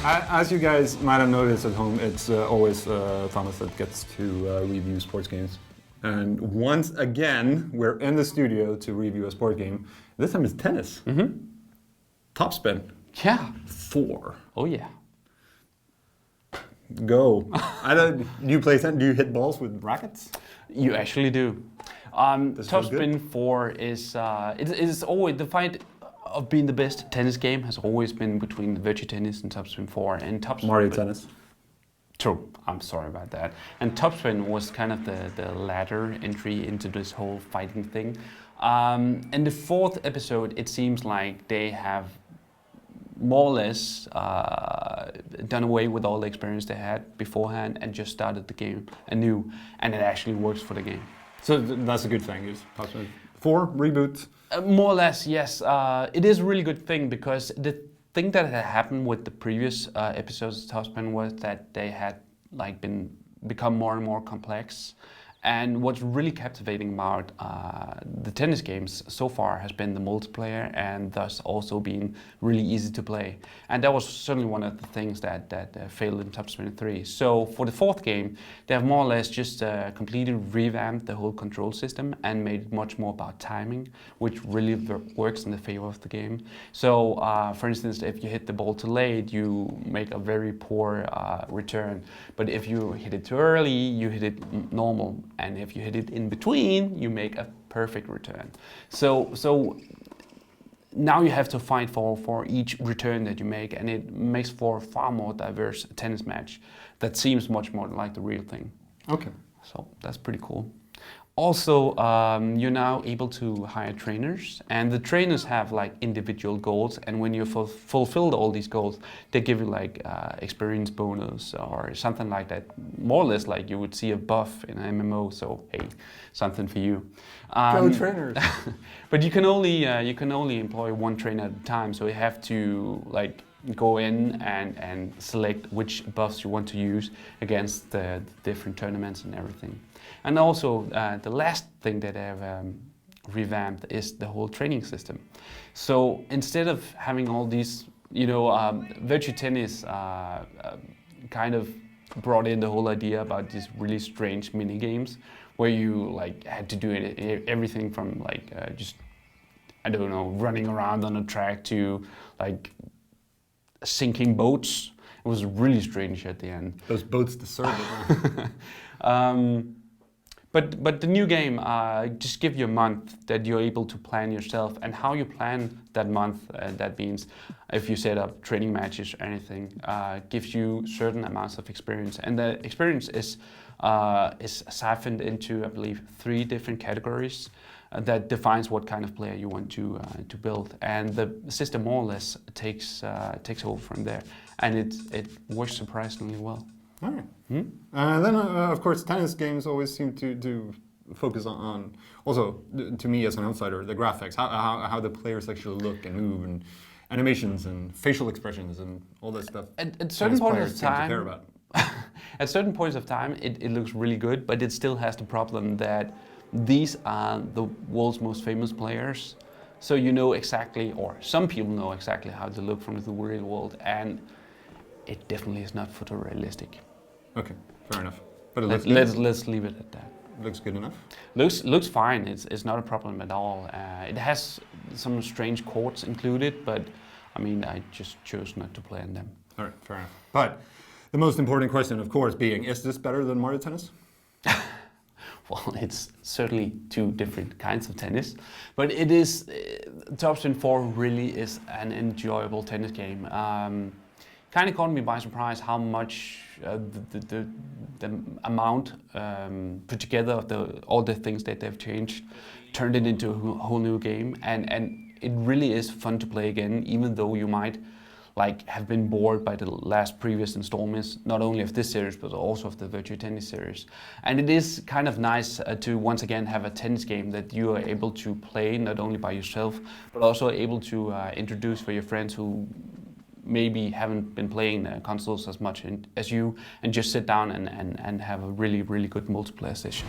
As you guys might have noticed at home, it's always Thomas that gets to review sports games. And once again, we're in the studio to review a sport game. This time it's tennis. Mm-hmm. Topspin. Yeah. 4. Oh yeah. Go. Do you play tennis? Do you hit balls with rackets? You actually do. Topspin 4 is it is always the fight of being the best tennis game has always been between the Virtua Tennis and Topspin 4 and Topspin. Mario Tennis. True, I'm sorry about that. And Topspin was kind of the latter entry into this whole fighting thing. In the 4th episode, it seems like they have more or less done away with all the experience they had beforehand and just started the game anew, and it actually works for the game. So that's a good thing. Is Topspin 4 reboot? More or less, yes. It is a really good thing because the thing that had happened with the previous episodes of Topspin was that they had become more and more complex. And what's really captivating about the tennis games so far has been the multiplayer, and thus also being really easy to play. And that was certainly one of the things that failed in Topspin 3. So for the 4th game, they have more or less just completely revamped the whole control system and made it much more about timing, which really works in the favor of the game. So for instance, if you hit the ball too late, you make a very poor return. But if you hit it too early, you hit it normal. And if you hit it in between, you make a perfect return. So now you have to fight for each return that you make, and it makes for a far more diverse tennis match that seems much more like the real thing. Okay. So that's pretty cool. Also, you're now able to hire trainers, and the trainers have like individual goals, and when you fulfill all these goals, they give you like experience bonus or something like that. More or less like you would see a buff in an MMO. So hey, something for you. Go trainers. But you can only employ one trainer at a time, so you have to like go in and select which buffs you want to use against the different tournaments and everything. And also, the last thing that I've revamped is the whole training system. So instead of having all these, Virtua Tennis kind of brought in the whole idea about these really strange mini games where you like had to do everything from like just, I don't know, running around on a track to like sinking boats. It was really strange at the end. Those boats deserve it. But the new game just give you a month that you're able to plan yourself, and how you plan that month, that means if you set up training matches or anything, gives you certain amounts of experience. And the experience is siphoned into, I believe, 3 different categories that defines what kind of player you want to build. And the system more or less takes over from there, and it works surprisingly well. All right. Then, of course, tennis games always seem to focus on also, to me as an outsider, the graphics, how the players actually look and move, and animations and facial expressions and all that stuff. At certain points of time, at certain points of time, it looks really good, but it still has the problem that these are the world's most famous players. So you know exactly, or some people know exactly how to look from the real world, and it definitely is not photorealistic. Okay, fair enough. But let's leave it at that. Looks good enough? Looks fine. It's not a problem at all. It has some strange chords included, but I mean, I just chose not to play on them. All right, fair enough. But the most important question, of course, being, is this better than Mario Tennis? Well, it's certainly 2 different kinds of tennis, but it is, Topspin 4 really is an enjoyable tennis game. Kind of caught me by surprise how much the amount put together of all the things that they've changed turned it into a whole new game, and it really is fun to play again, even though you might like have been bored by the previous installments, not only of this series but also of the Virtua Tennis series. And it is kind of nice to once again have a tennis game that you are able to play not only by yourself but also able to introduce for your friends who maybe haven't been playing consoles as much as you, and just sit down and have a really, really good multiplayer session.